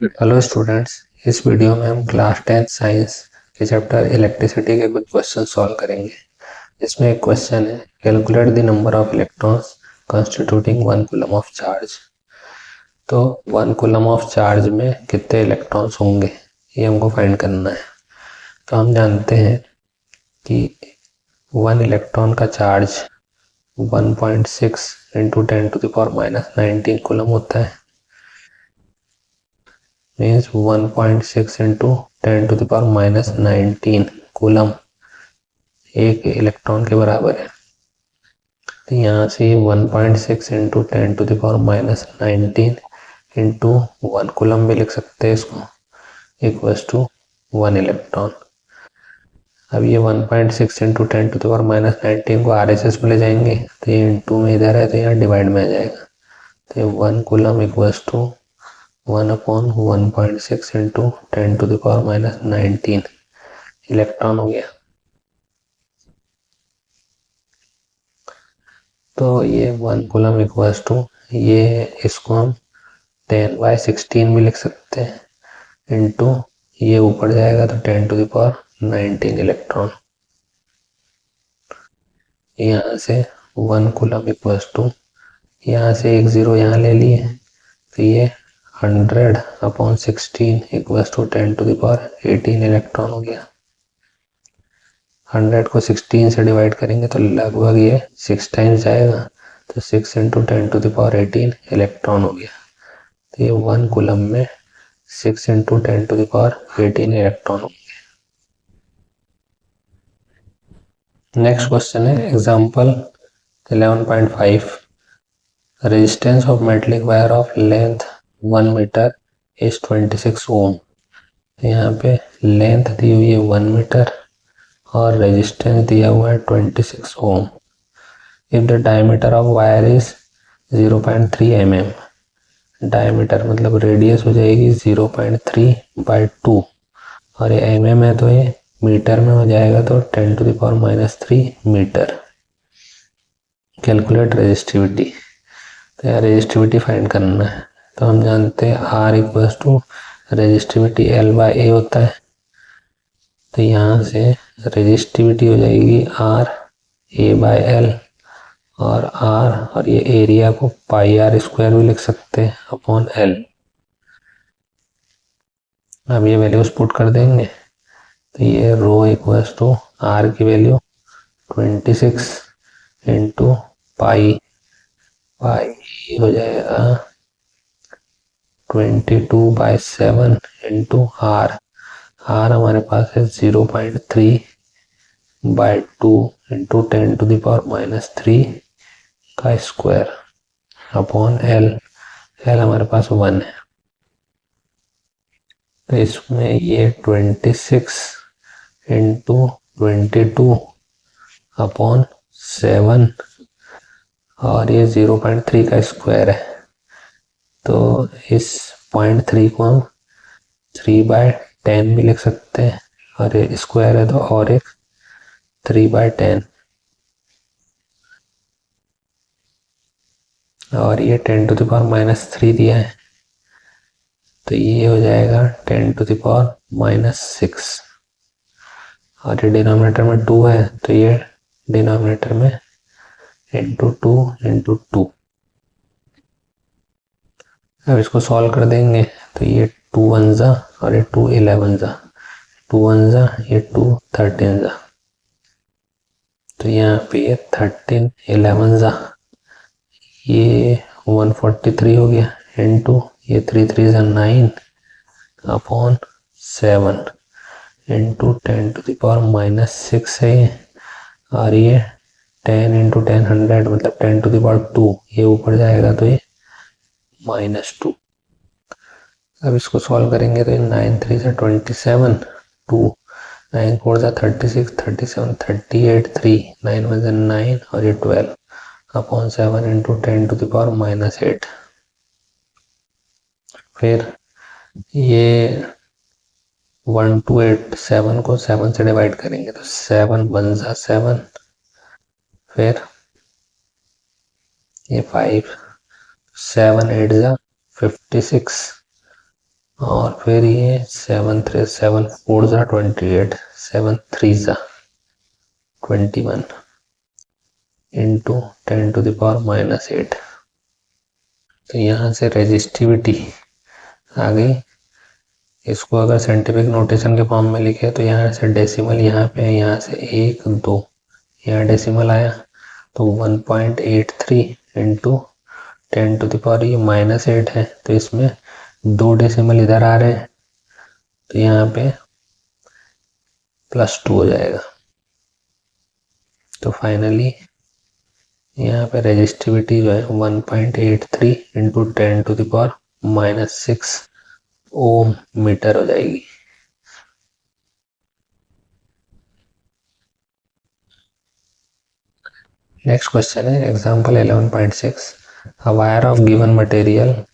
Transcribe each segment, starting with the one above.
Hello students. इस video में हम क्लास 10 साइंस के चैप्टर इलेक्ट्रिसिटी के कुछ क्वेश्चन सॉल्व करेंगे। इसमें एक क्वेश्चन है, calculate the number of electrons constituting 1 coulomb of charge. तो 1 कूलम ऑफ चार्ज में कितने इलेक्ट्रॉन्स होंगे ये हमको फाइंड करना है। तो हम जानते हैं कि 1 इलेक्ट्रॉन का चार्ज 1.6 इंटू 10⁻⁻19 कूलम होता है। मीन्स 1.6 इंटू 10⁻⁻19 कूलम एक इलेक्ट्रॉन के बराबर है। तो यहाँ से 1.6 इंटू 10⁻⁻19 इंटू 1 कूलम भी लिख सकते हैं इसको, इक्वल्स टू 1 इलेक्ट्रॉन। अब ये 1.6 इंटू 10⁻⁻19 को RHS में ले जाएंगे तो ये इंटू में इधर है तो यहाँ डिवाइड में आ जाएगा। तो ये 1 coulomb equals to 1/1.6 into 10⁻⁻19 electron हो गया। तो ये 1 कूलम इक्वल्स टू ये, इसको हम 10/16 भी लिख सकते हैं इंटू ये ऊपर जाएगा तो 10⁻19 इलेक्ट्रॉन। यहाँ से 1 कूलम इक्वल्स टू, यहाँ से एक जीरो यहाँ ले लिए तो ये 100/16 इक्वल्स टू 10⁻18 इलेक्ट्रॉन हो गया। 100 को 16 से डिवाइड करेंगे तो लगभग ये 6 टाइम्स जाएगा तो 6 इंटू 10⁻18 इलेक्ट्रॉन हो गया। तो ये 1 कूलम में 6 इंटू 10⁻18 इलेक्ट्रॉन हो गया। नेक्स्ट क्वेश्चन है example 11.5। Resistance of metallic wire of length 1 metre is 26 ohm. यहाँ पे लेंथ दी हुई है 1 मीटर और रेजिस्टेंस दिया हुआ है 26 ohm. If the diameter of wire is 0.3 mm, diameter मतलब रेडियस हो जाएगी 0.3/2 और ये mm है तो ये मीटर में हो जाएगा तो 10⁻³ मीटर। Calculate resistivity. तो यार रेजिस्टिविटी फाइंड करना है। तो हम जानते हैं R equals to resistivity L/A होता है। तो यहाँ से रेजिस्टिविटी हो जाएगी RA/L और R और ये एरिया को πr² भी लिख सकते हैं अपॉन L। अब ये वैल्यूज पुट कर देंगे तो ये रो इक्वल्स टू R की वैल्यू 26 इंटू पाई हो जाएगा 22/7 इंटू R हमारे पास है 0.3/2 इंटू 10⁻³ का स्क्वायर अपॉन L हमारे पास 1 है। तो इसमें ये 26 इंटू 22/7 और ये 0.3 का स्क्वायर है तो इस 0.3 को हम 3/10 भी लिख सकते हैं और ये स्क्वायर है तो और एक 3/10 और ये 10⁻³ दिया है तो ये हो जाएगा 10⁻⁻6 और ये डिनोमिनेटर में 2 है तो ये डिनोमिनेटर में इंटू 2 इंटू 2। अब इसको सॉल्व कर देंगे तो ये 2 1 जा और ये 2 11 जा, 2 1 जा ये 2 13 जा तो यहाँ पे ये 13 11 जा ये 143 हो गया इंटू ये 3 3 जा 9 अपॉन 7 इंटू 10⁻⁻6 है और ये 10 इंटू 10 100 मतलब 10⁻² ये ऊपर जाएगा तो ये -2। अब इसको सॉल्व करेंगे तो 9 3 से 27 2 9 4 से 36 37 38 3 9 1 से 9 और ये 12 अपॉन 7 इंटू 10⁻⁻8। फिर ये 1 2 8 7 को 7 से डिवाइड करेंगे तो 7 1 जा 7 फिर ये 5 7 8 जा 56 और फिर ये 7 4 ज़ा 28, 7 3 ज़ा 21 इंटू 10⁻⁻8। तो यहाँ से रेजिस्टिविटी आ गई। इसको अगर साइंटिफिक नोटेशन के फॉर्म में लिखे तो यहाँ से डेसिमल यहाँ पे है, यहाँ से 1 2 यहाँ डेसिमल आया तो 1.83 इंटू 10⁻⁻8 है। तो इसमें 2 डेसिमल इधर आ रहे हैं तो यहाँ पे +2 हो जाएगा। तो फाइनली यहाँ पे रेजिस्टिविटी जो है 1.83 इंटू 10⁻⁻6 ओम मीटर हो जाएगी। नेक्स्ट क्वेश्चन है example 11.6। A wire of given material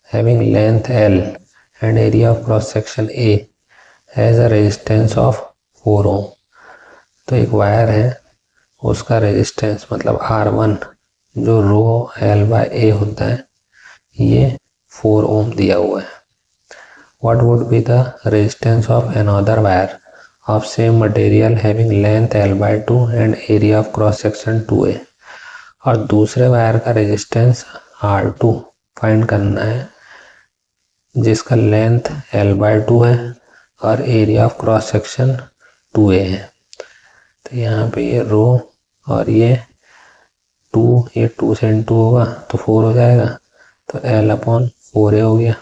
having length L and area of cross section A has a resistance of 4 ohm। तो एक वायर है, उसका रेजिस्टेंस मतलब R1 जो रो L/A होता है ये 4 ओम दिया हुआ है। What would be the resistance of another wire of same material having length L/2 and area of cross section 2A। और दूसरे वायर का रेजिस्टेंस R2 फाइंड करना है जिसका लेंथ L/2 है और area of cross section 2A है। तो यहाँ पे ये रो और ये 2, ये 2 से इंटू होगा तो 4 हो जाएगा, तो L/4A हो गया।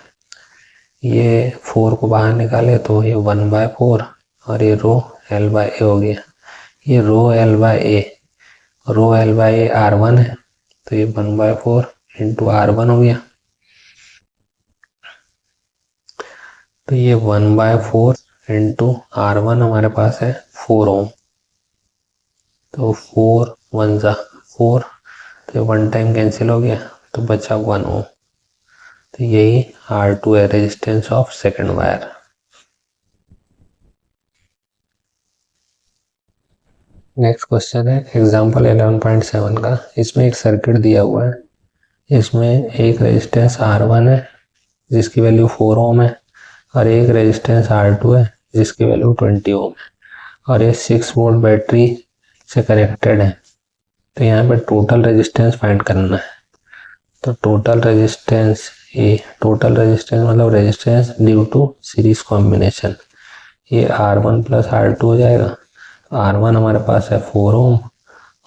ये 4 को बाहर निकाले तो ये 1/4 और ये रो L/A हो गया। ये रो L/A R1 है तो ये 1/4 इंटू R1 हो गया। तो ये 1/4 इंटू R1 हमारे पास है 4 ओम। तो 4 1 ज़ा 4, तो 1 टाइम कैंसिल हो गया तो बचा 1 ओम। तो यही R2 है, resistance of second wire. Next question है एग्जांपल 11.7 का। इसमें एक सर्किट दिया हुआ है, इसमें एक रेजिस्टेंस R1 है जिसकी वैल्यू 4 ओम है और एक रेजिस्टेंस R2 है जिसकी वैल्यू 20 ओम है और ये 6 वोल्ट बैटरी से कनेक्टेड है। तो यहाँ पे टोटल रेजिस्टेंस फाइंड करना है। तो टोटल रेजिस्टेंस मतलब resistance due to series combination, ये R1 + R2 हो जाएगा। R1 हमारे पास है 4 ओम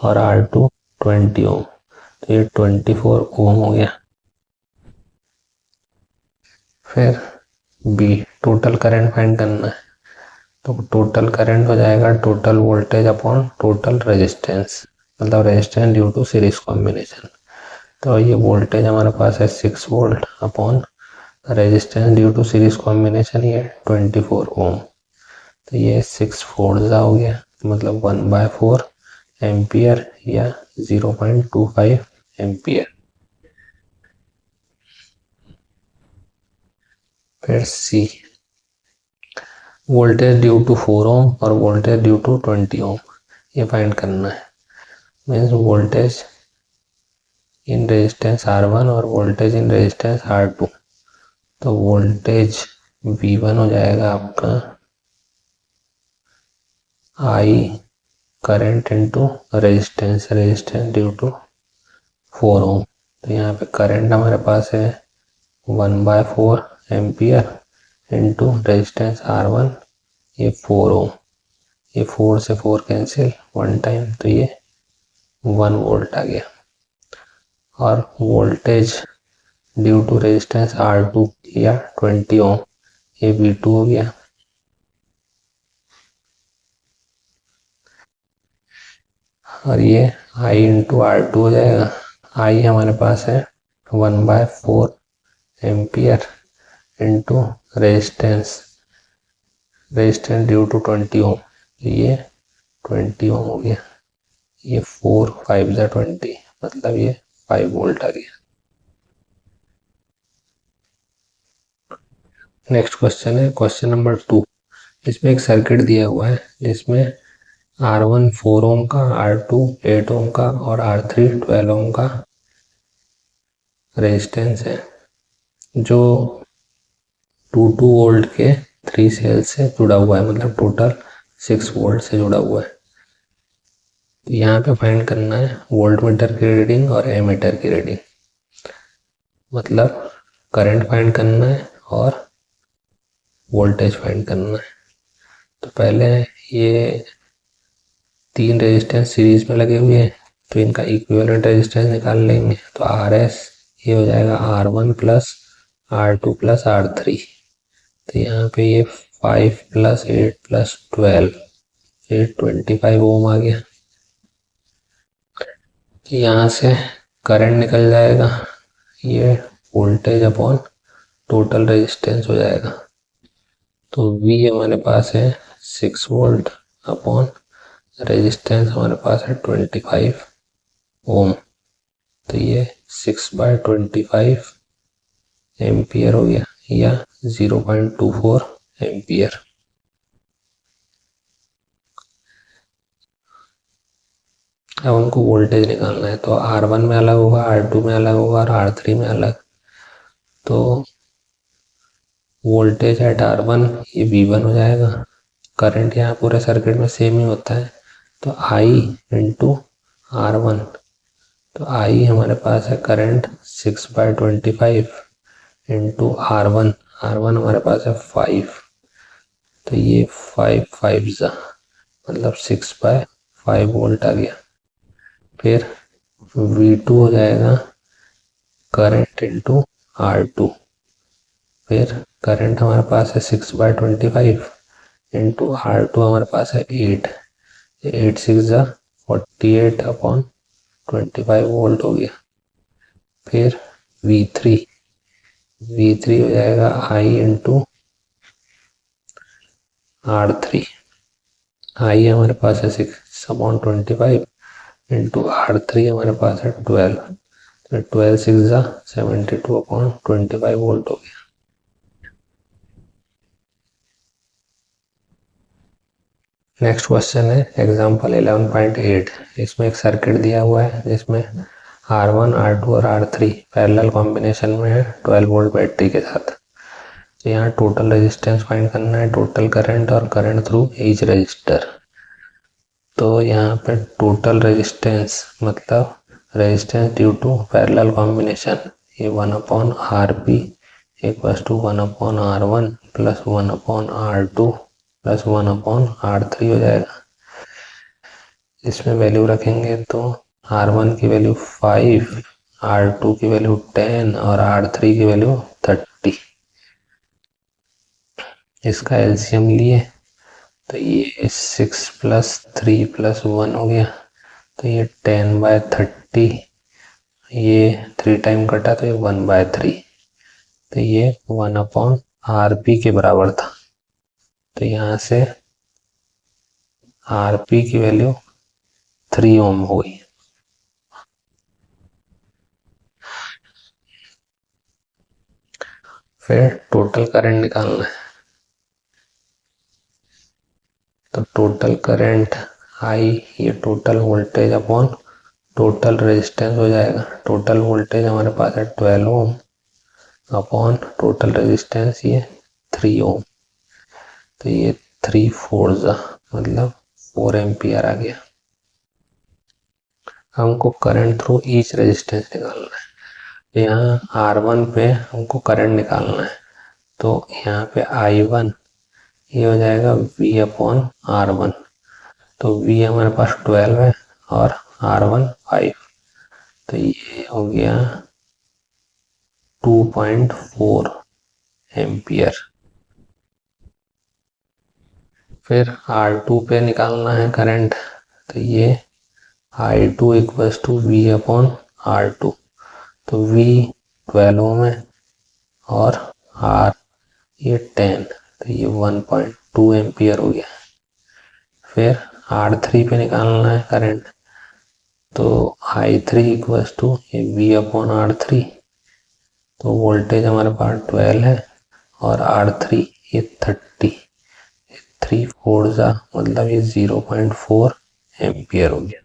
और R2 20 ओम, तो ये 24 ओम हो गया। फिर B टोटल करंट फाइंड करना है। तो टोटल करंट हो जाएगा total voltage upon total resistance, मतलब resistance due to series combination. तो ये वोल्टेज हमारे पास है 6 volt upon resistance due to series combination ये 24 ओम। तो ये 6 4 ज़ा हो गया, मतलब 1/4 एम्पियर या 0.25 एम्पियर। फिर C वोल्टेज ड्यू टू 4 ओम और वोल्टेज ड्यू टू 20 ओम ये फाइंड करना है। Means voltage in resistance R1 और वोल्टेज इन रेजिस्टेंस R2। तो वोल्टेज V1 हो जाएगा आपका I current into resistance due to 4 ohm. तो यहाँ पे करंट हमारे पास है 1/4 एम्पियर इंटू रेजिस्टेंस R1 ये 4 ओम। ये 4 से 4 कैंसिल 1 टाइम, तो ये 1 वोल्ट आ गया। और voltage due to resistance R2 या 20 ओम ये V2 हो गया। और ये I इंटू R2 हो जाएगा। I हमारे पास है 1/4 ampere into resistance due to 20 ohm, ये 20 ओम हो गया। ये 4 5 ज़ा 20, मतलब ये 5 वोल्ट आ गया। नेक्स्ट क्वेश्चन है क्वेश्चन नंबर 2। इसमें एक सर्किट दिया हुआ है जिसमें R1 4 ओम का, R2 8 ओम का और R3 12 ओम का रेजिस्टेंस है। जो 2 वोल्ट के 3 सेल से जुड़ा हुआ है, मतलब टोटल 6 वोल्ट से जुड़ा हुआ है। तो यहाँ पे फाइंड करना है वोल्ट मीटर की रीडिंग और एमीटर की रीडिंग, मतलब करंट फाइंड करना है और वोल्टेज फाइंड करना है। तो पहले ये 3 रेजिस्टेंस सीरीज में लगे हुए हैं, तो इनका इक्विवेलेंट रेजिस्टेंस निकाल लेंगे। तो RS ये हो जाएगा R1 plus R2 plus R3। तो यहाँ पे ये 5 प्लस 8 प्लस 12, 25 ओम आ गया। यहाँ से करंट निकल जाएगा, ये वोल्टेज अपॉन टोटल रेजिस्टेंस हो जाएगा। तो V हमारे पास है 6 वोल्ट अपॉन रेजिस्टेंस हमारे पास है 25 ओम। तो ये 6/25 एम्पियर हो गया, या 0.24 एम्पियर। अब हमको वोल्टेज निकालना है, तो R1 में अलग होगा, R2 में अलग होगा और R3 में अलग। तो वोल्टेज एट R1 ये V1 हो जाएगा। करंट यहाँ पूरे सर्किट में सेम ही होता है, तो I इंटू R1। तो I हमारे पास है करंट 6/25 इंटू R1 हमारे पास है 5। तो ये 5 ज़ा मतलब 6/5 वोल्ट आ गया। फिर V2 हो जाएगा करंट इंटू R2। फिर करंट हमारे पास है 6/25 इंटू R2 हमारे पास है 8। 8 6 ज़ा 48 अपॉन 25 वोल्ट हो गया। फिर V3 हो जाएगा I इंटू R3। I हमारे पास है 6/25 इंटू R3 हमारे पास है 12। तो 12 6 ज़ा 72 अपॉन 25 वोल्ट हो गया। नेक्स्ट क्वेश्चन है एग्जाम्पल 11.8। इसमें एक सर्किट दिया हुआ है जिसमें R1 R2 और R3 पैरेलल कॉम्बिनेशन में है 12 वोल्ट बैटरी के साथ। तो यहाँ टोटल रेजिस्टेंस फाइंड करना है, टोटल करंट और करंट थ्रू ईच रजिस्टर। तो यहाँ पे टोटल रेजिस्टेंस मतलब resistance due to parallel combination, ये 1/RP equals to 1/R1 plus 1/R2 plus 1/R3 हो जाएगा। इसमें वैल्यू रखेंगे तो R1 की वैल्यू 5, R2 की वैल्यू 10 और R3 की वैल्यू 30। इसका एलसीएम लिए तो ये 6 प्लस 3 प्लस 1 हो गया। तो ये 10/30, ये 3 टाइम कटा तो ये 1/3। तो ये 1/RP के बराबर था। तो यहाँ से RP की वैल्यू 3 ओम हो गई। फिर टोटल करंट निकालना है। तो टोटल करंट I ये total voltage upon total resistance हो जाएगा। टोटल वोल्टेज हमारे पास है 12 ओम अपॉन टोटल रेजिस्टेंस ये 3 ओम। तो ये 3 4 ज़ा मतलब 4 एम्पियर आ गया। हमको करंट थ्रू ईच रेजिस्टेंस निकालना है। यहाँ R1 पे हमको करंट निकालना है, तो यहाँ पे I1 ये हो जाएगा V/R1। तो V हमारे पास 12 है और R1 5। तो ये हो गया 2.4 एम्पियर। फिर R2 पे निकालना है करंट, तो ये I2 इक्वल्स टू V/R2। तो V 12 ओम है और R ये 10, तो ये 1.2 एम्पियर हो गया। फिर R3 पे निकालना है करंट, तो I3 इक्वल्स टू ये V/R3। तो वोल्टेज हमारे पास 12 है और R3 ये 30, 3 4 ज़ा मतलब ये 0.4 एम्पियर हो गया।